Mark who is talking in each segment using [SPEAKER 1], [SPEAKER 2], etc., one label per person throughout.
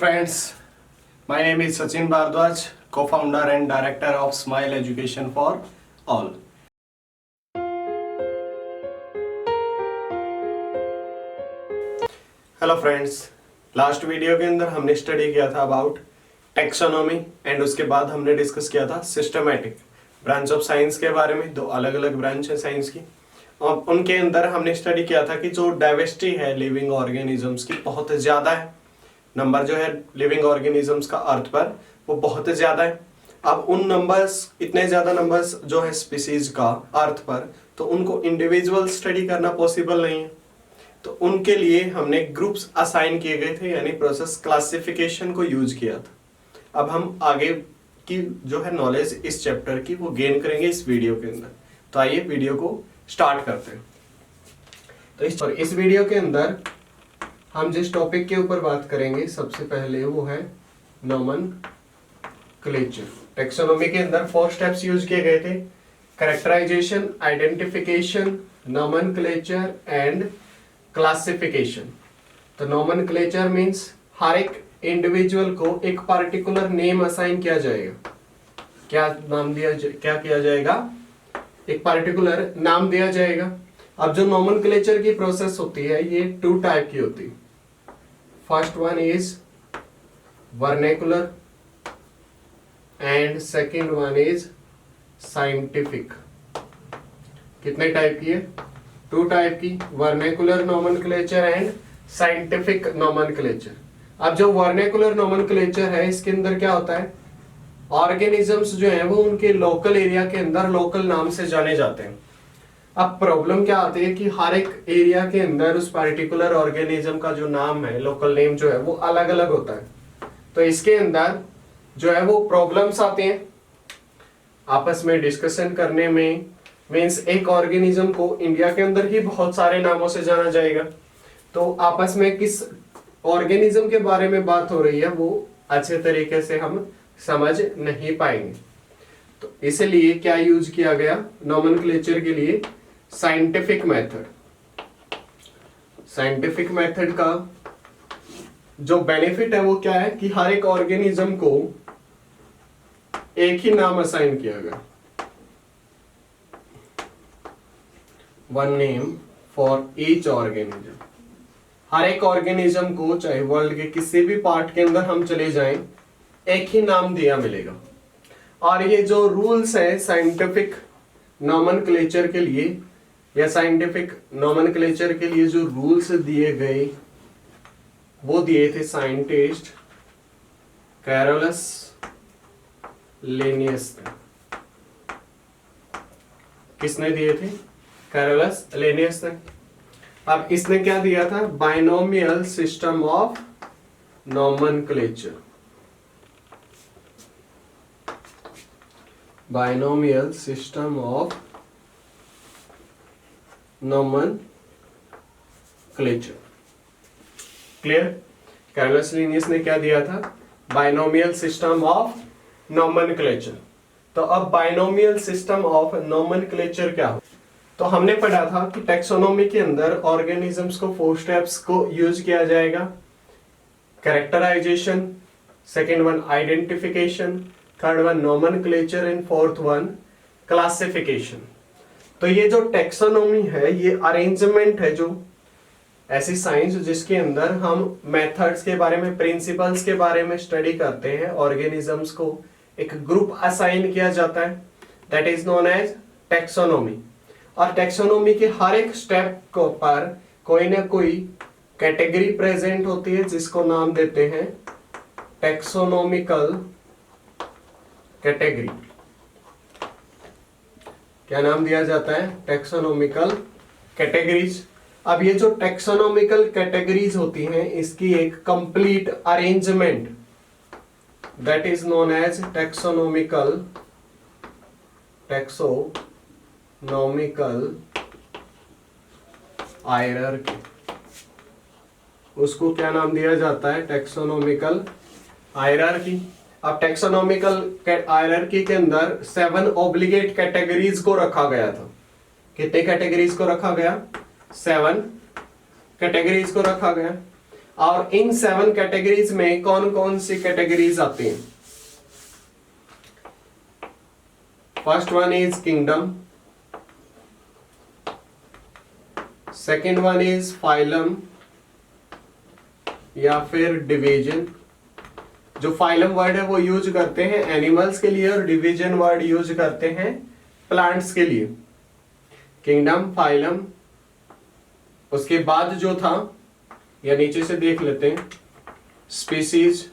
[SPEAKER 1] friends, my name is Sachin Bhardwaj, co-founder and director of Smile Education for All. Hello friends, last video के अंदर हमने study किया था about taxonomy and उसके बाद हमने डिस्कस किया था सिस्टमैटिक ब्रांच ऑफ साइंस के बारे में। दो अलग अलग ब्रांच है साइंस की और उनके अंदर हमने स्टडी किया था कि जो डाइवर्सिटी है लिविंग ऑर्गेनिजम्स की बहुत ज़्यादा है। नंबर जो है लिविंग ऑर्गेनिजम्स का अर्थ पर वो बहुत ज़्यादा है। अब उन नंबर्स, इतने ज़्यादा नंबर्स जो है स्पीसीज का अर्थ पर, तो उनको इंडिविजुअल स्टडी करना पॉसिबल नहीं है। तो उनके लिए हमने ग्रुप्स असाइन किए गए थे, यानी प्रोसेस क्लासिफिकेशन को यूज किया था। अब हम आगे की जो है नॉलेज इस चैप्टर की वो गेन करेंगे इस वीडियो के अंदर। तो आइए वीडियो को स्टार्ट करते हैं। तो इस वीडियो के अंदर हम जिस टॉपिक के ऊपर बात करेंगे सबसे पहले वो है नोमेनक्लेचर। टेक्सोनॉमी के अंदर 4 स्टेप्स यूज किए गए थे: characterisation, identification, nomenclature and classification. तो नोमेनक्लेचर मींस हर एक इंडिविजुअल को एक पर्टिकुलर नेम असाइन किया जाएगा। क्या किया जाएगा? एक पर्टिकुलर नाम दिया जाएगा। अब जो नोमेनक्लेचर की प्रोसेस होती है ये 2 टाइप की होती है। First one is vernacular and second one is scientific. कितने टाइप की है? 2 टाइप की, vernacular nomenclature and scientific nomenclature. अब जो वर्नेकुलर नोमेनक्लेचर है इसके अंदर क्या होता है, ऑर्गेनिजम्स जो है वो उनके लोकल एरिया के अंदर लोकल नाम से जाने जाते हैं। अब प्रॉब्लम क्या आती है कि हर एक एरिया के अंदर उस पर्टिकुलर ऑर्गेनिज्म का जो नाम है, लोकल नेम जो है वो अलग अलग होता है। तो इसके अंदर जो है वो प्रॉब्लम्स आते हैं आपस में डिस्कशन करने में। मींस एक ऑर्गेनिज्म को इंडिया के अंदर ही बहुत सारे नामों से जाना जाएगा, तो आपस में किस ऑर्गेनिज्म के बारे में बात हो रही है वो अच्छे तरीके से हम समझ नहीं पाएंगे। तो इसलिए क्या यूज किया गया नोमेनक्लेचर के लिए? Scientific method. साइंटिफिक मेथड का जो बेनिफिट है वो क्या है कि हर एक ऑर्गेनिज्म को एक ही नाम असाइन किया गया, one name for each organism. हर एक ऑर्गेनिज्म को चाहे वर्ल्ड के किसी भी पार्ट के अंदर हम चले जाएं एक ही नाम दिया मिलेगा। और ये जो रूल्स है साइंटिफिक नोमेनक्लेचर के लिए या साइंटिफिक नोमेनक्लेचर के लिए जो रूल्स दिए गए वो दिए थे साइंटिस्ट कैरोलस लिनियस ने। किसने दिए थे? कैरोलस लिनियस ने। अब इसने क्या दिया था? Binomial system of nomenclature. Binomial system of nomenclature. Clear? Carolus Linnaeus ने क्या दिया था? Binomial system of nomenclature. तो अब बाइनोमियल सिस्टम ऑफ नोमेनक्लेचर क्या हो? तो हमने पढ़ा था कि टेक्सोनॉमी के अंदर ऑर्गेनिजम्स को 4 स्टेप्स को यूज किया जाएगा: characterisation, second one identification, third one nomenclature and fourth one classification. तो ये जो टेक्सोनॉमी है ये अरेंजमेंट है, जो ऐसी साइंस जिसके अंदर हम मेथड्स के बारे में, प्रिंसिपल्स के बारे में स्टडी करते हैं। ऑर्गेनिजम्स को एक ग्रुप असाइन किया जाता है, that is known as taxonomy. और टेक्सोनॉमी के हर एक स्टेप को पर कोई ना कोई कैटेगरी प्रेजेंट होती है जिसको नाम देते हैं टेक्सोनॉमिकल कैटेगरी। क्या नाम दिया जाता है? Taxonomical categories. अब ये जो टेक्सोनॉमिकल कैटेगरीज होती हैं इसकी एक complete arrangement that is known as taxonomical hierarchy. उसको क्या नाम दिया जाता है? Taxonomical hierarchy. अब टेक्सोनॉमिकल हायरार्की के अंदर 7 ऑब्लिगेट कैटेगरीज को रखा गया था। कितने कैटेगरीज को रखा गया? 7 कैटेगरीज को रखा गया। और इन 7 कैटेगरीज में कौन कौन सी कैटेगरीज आती हैं? First one is kingdom, second one is phylum या फिर डिवीजन। जो फाइलम वर्ड है वो यूज करते हैं एनिमल्स के लिए और डिवीजन वर्ड यूज करते हैं प्लांट्स के लिए। किंगडम, फाइलम, उसके बाद जो था या नीचे से देख लेते हैं स्पीसीज,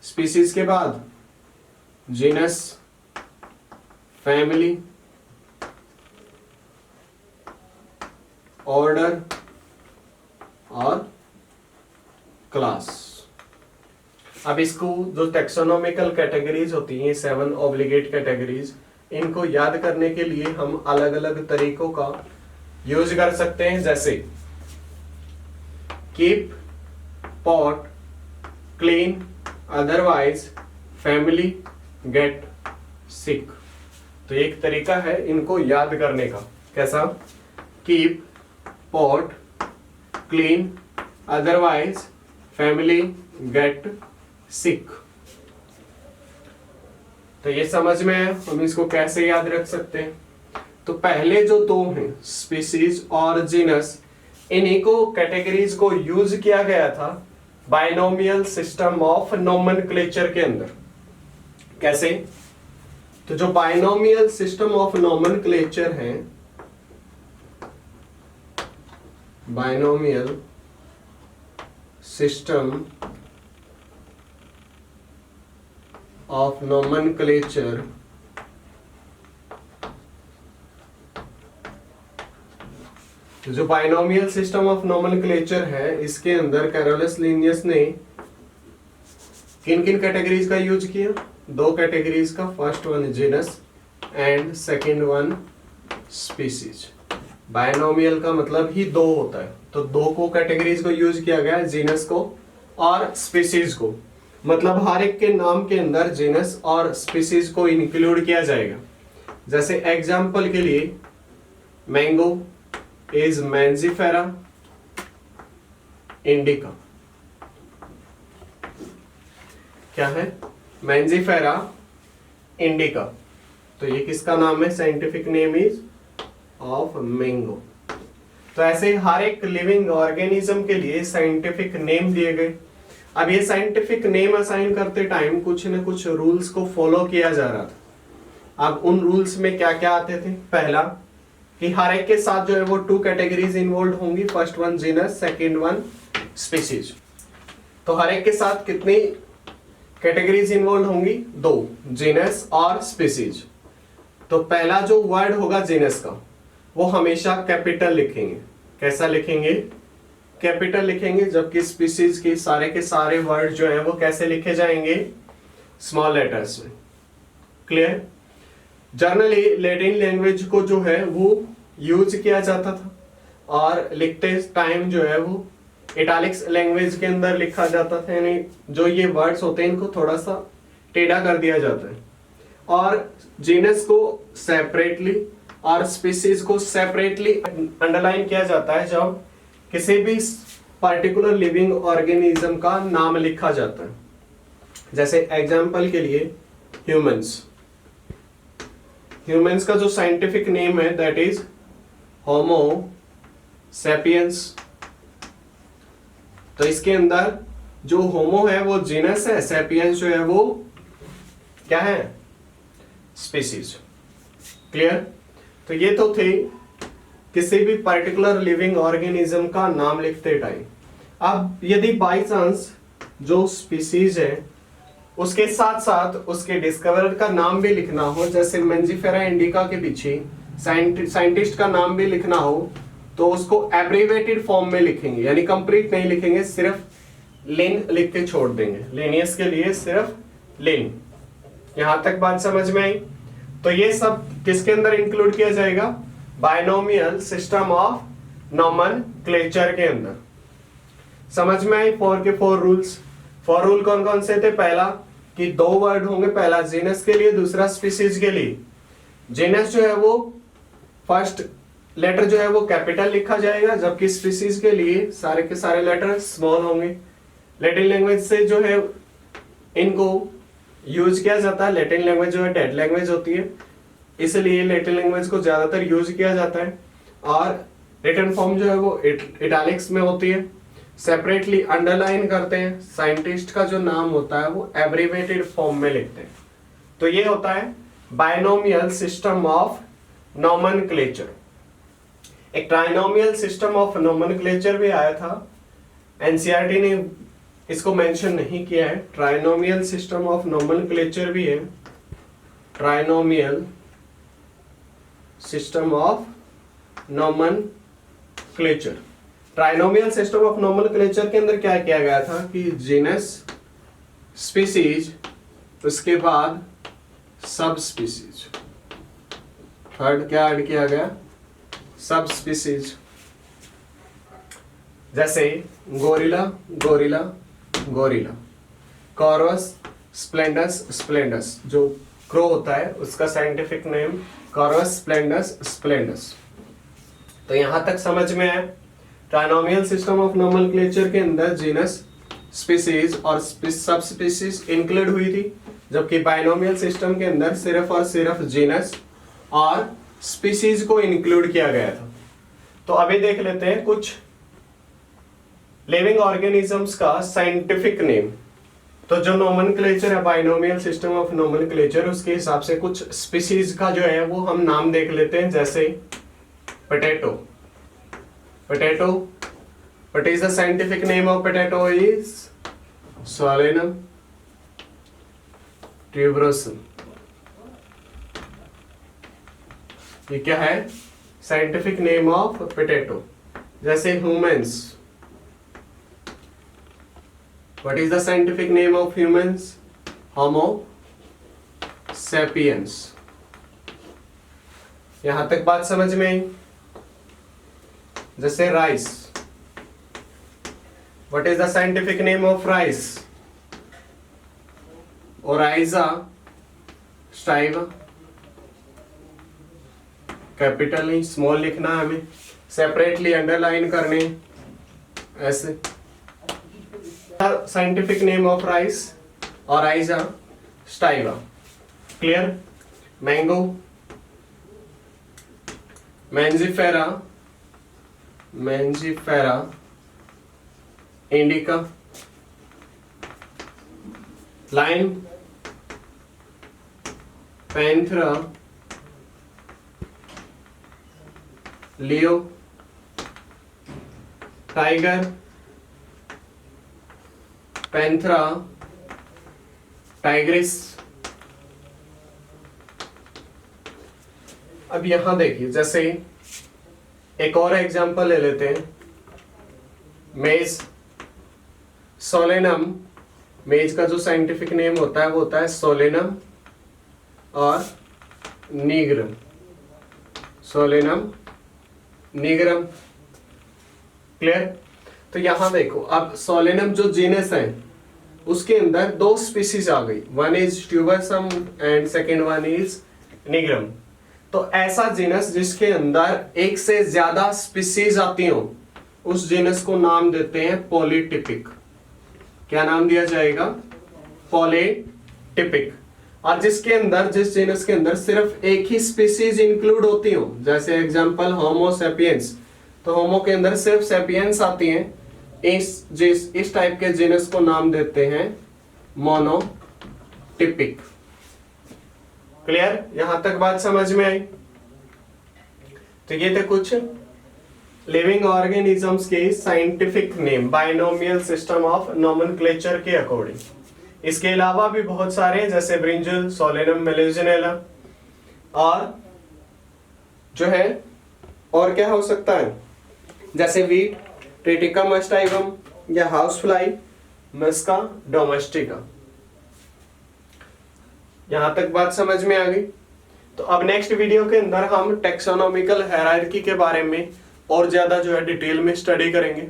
[SPEAKER 1] स्पीसीज के बाद जीनस, फैमिली, ऑर्डर और क्लास। अब इसको जो टेक्सोनॉमिकल कैटेगरीज होती हैं 7 ऑब्लिगेट कैटेगरीज, इनको याद करने के लिए हम अलग अलग तरीकों का यूज कर सकते हैं, जैसे keep, pot, clean, otherwise, family, get, sick. तो एक तरीका है इनको याद करने का, कैसा? Keep, pot, clean, otherwise, family, get, sick. तो ये समझ में है हम इसको कैसे याद रख सकते हैं। तो पहले जो दो हैं स्पीसीज और जीनस, इन्हीं को कैटेगरीज को यूज किया गया था बाइनोमियल सिस्टम ऑफ नोमेनक्लेचर के अंदर। कैसे? तो जो बाइनोमियल सिस्टम ऑफ नोमेनक्लेचर है, बाइनोमियल सिस्टम ऑफ नोमेनक्लेचर जो बाइनोमियल सिस्टम ऑफ नोमेनक्लेचर है, इसके अंदर कैरोलस लिनियस ने किन किन कैटेगरीज का यूज किया? 2 कैटेगरीज का, first one genus and second one species. Binomial का मतलब ही 2 होता है, तो 2 को कैटेगरीज को यूज किया गया, जीनस को और स्पीसीज को। मतलब हर एक के नाम के अंदर जीनस और स्पीसीज को इंक्लूड किया जाएगा। जैसे एग्जाम्पल के लिए मैंगो इज मैंजीफेरा इंडिका। क्या है? Mangifera indica. तो ये किसका नाम है? Scientific name is of mango. तो ऐसे हर एक लिविंग ऑर्गेनिज्म के लिए साइंटिफिक नेम दिए गए। अब ये साइंटिफिक नेम असाइन करते टाइम कुछ न कुछ रूल्स को फॉलो किया जा रहा था। अब उन रूल्स में क्या क्या आते थे? पहला कि हर एक के साथ जो है वो 2 कैटेगरीज इन्वॉल्व होंगी, first one genus, second one species. तो हर एक के साथ कितनी कैटेगरीज इन्वॉल्व होंगी? 2, जीनस और स्पीसीज। तो पहला जो वर्ड होगा जीनस का, वो हमेशा कैपिटल लिखेंगे। कैसा लिखेंगे? कैपिटल लिखेंगे, जबकि स्पीसीज के सारे वर्ड जो है वो कैसे लिखे जाएंगे? स्मॉल लेटर्स में। क्लियर? जनरली लैटिन लैंग्वेज को जो है वो यूज किया जाता था और लिखते टाइम जो है वो इटैलिक्स लैंग्वेज के अंदर लिखा जाता था, यानी जो ये वर्ड्स होते हैं इनको थोड़ा सा टेढ़ा कर दिया जाता है। और जीनस को सेपरेटली और स्पीसीज को सेपरेटली अंडरलाइन किया जाता है जब किसी भी पर्टिकुलर लिविंग ऑर्गेनिज्म का नाम लिखा जाता है। जैसे एग्जाम्पल के लिए ह्यूमंस। ह्यूमंस का जो साइंटिफिक नेम है दैट इज होमो सैपियंस। तो इसके अंदर जो होमो है वो जीनस है, सैपियंस जो है वो क्या है? स्पीसीज। क्लियर? तो ये तो थे किसी भी पर्टिकुलर लिविंग ऑर्गेनिज्म का नाम लिखते टाइम। अब यदि बाई चांस जो स्पीसीज है उसके साथ साथ उसके डिस्कवरर का नाम भी लिखना हो, जैसे मैंजीफेरा इंडिका के पीछे साइंटिस्ट का नाम भी लिखना हो, तो उसको एब्रीवेटेड फॉर्म में लिखेंगे, यानी कंप्लीट नहीं लिखेंगे, सिर्फ लिन लिख के छोड़ देंगे। लिनियस के लिए सिर्फ लिन। यहां तक बात समझ में आई? तो ये सब किसके अंदर इंक्लूड किया जाएगा? बाइनोमियल सिस्टम ऑफ नोमेनक्लेचर के अंदर। समझ में आई 4 के 4 रूल्स? 4 रूल कौन कौन से थे? पहला कि 2 वर्ड होंगे, पहला जीनस के लिए, दूसरा स्पीसीज के लिए। जीनस जो है वो फर्स्ट लेटर जो है वो कैपिटल लिखा जाएगा, जबकि स्पीसीज के लिए सारे के सारे लेटर स्मॉल होंगे। लैटिन लैंग्वेज से जो है इनको यूज किया जाता है। लैटिन लैंग्वेज जो है डेड लैंग्वेज होती है, इसलिए लैटिन लैंग्वेज को ज्यादातर यूज किया जाता है। और रिटन फॉर्म जो है वो इटैलिक्स में होती है, सेपरेटली अंडरलाइन करते हैं। साइंटिस्ट का जो नाम होता है वो एब्रिवेटेड फॉर्म में लिखते हैं। तो ये होता है बायनोमियल सिस्टम ऑफ नोमेनक्लेचर। एक ट्राइनोमियल सिस्टम ऑफ नोमेनक्लेचर भी आया था, एनसीईआरटी ने इसको मेंशन नहीं किया है। ट्राइनोमियल सिस्टम ऑफ नोमेनक्लेचर भी है, trinomial system of nomenclature. Trinomial system of nomenclature के अंदर क्या किया गया था कि जीनस, स्पीसीज, उसके बाद सब स्पीसीज, थर्ड क्या ऐड किया गया, सब स्पीसीज। जैसे गोरिल्ला गोरिल्ला गोरिल्ला, कॉर्वस स्प्लेंडस स्प्लेंडस, जो क्रो होता है उसका साइंटिफिक नेम कॉर्वस स्प्लेंडस स्प्लेंडस। तो यहां तक समझ में आया। ट्राइनोमियल सिस्टम ऑफ नोमेनक्लेचर के अंदर जीनस, स्पीसीज और सब स्पीसीज इंक्लूड हुई थी, जबकि बाइनोमियल सिस्टम के अंदर सिर्फ और सिर्फ जीनस और स्पीसीज को इंक्लूड किया गया था। तो अभी देख लेते हैं कुछ लिविंग ऑर्गेनिजम्स का साइंटिफिक नेम। तो जो नोमेनक्लेचर है बाइनोमियल सिस्टम ऑफ नोमेनक्लेचर, उसके हिसाब से कुछ स्पीसीज का जो है वो हम नाम देख लेते हैं। जैसे potato, potato, what is the scientific name of potato is solanum tuberosum. ये क्या है, साइंटिफिक नेम ऑफ पोटैटो। जैसे humans, what is the scientific name of humans, homo sapiens. यहां तक बात समझ में आई। जैसे rice, what is the scientific name of rice, oryza sativa. Capital नहीं, स्मॉल लिखना है हमें, सेपरेटली अंडरलाइन करने ऐसे। Scientific name of rice, oryza sativa. Clear. Mango, Mangifera, Mangifera indica. Line, Panthera Leo. Tiger, Panthera Tigris. अब यहां देखिए, जैसे एक और एग्जांपल ले लेते हैं, मेज, सोलेनम। मेज का जो साइंटिफिक नेम होता है वो होता है सोलेनम और नीग्रम, सोलेनम नीग्रम। क्लियर। तो यहां देखो, अब सोलेनम जो जीनस है उसके अंदर दो स्पीसीज आ गई, one is tuberosum and second one is nigrum. तो ऐसा जीनस जिसके अंदर एक से ज्यादा स्पीसीज आती हो, उस जीनस को नाम देते हैं पॉलीटिपिक। क्या नाम दिया जाएगा, पॉलीटिपिक। और जिसके अंदर, जिस जीनस के अंदर सिर्फ एक ही स्पीसीज इंक्लूड होती हो, जैसे एग्जांपल होमो सैपियंस, तो होमो के अंदर सिर्फ सैपियंस आती हैं, इस टाइप के जीनस को नाम देते हैं मोनोटिपिक। क्लियर। यहां तक बात समझ में आई। तो ये थे कुछ लिविंग ऑर्गेनिजम्स के scientific name binomial system of nomenclature के अकॉर्डिंग। इसके अलावा भी बहुत सारे हैं, जैसे ब्रिंजल, सोलेनम, मेलेजिनेला, और जो है और क्या हो सकता है, जैसे वीट, ट्रिटिका मस्टाइवम, या हाउस फ्लाई, मस्का डोमेस्टिका। यहां तक बात समझ में आ गई। तो अब नेक्स्ट वीडियो के अंदर हम टेक्सोनोमिकल हायरार्की के बारे में और ज्यादा जो है डिटेल में स्टडी करेंगे।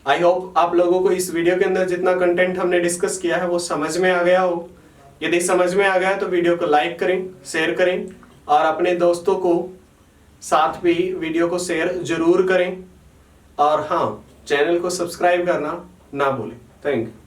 [SPEAKER 1] आई होप आप लोगों को इस वीडियो के अंदर जितना कंटेंट हमने डिस्कस किया है वो समझ में आ गया हो। यदि समझ में आ गया तो वीडियो को लाइक करें, शेयर करें और अपने दोस्तों को साथ भी वीडियो को शेयर जरूर करें और हाँ, चैनल को सब्सक्राइब करना ना भूलें। Thank you.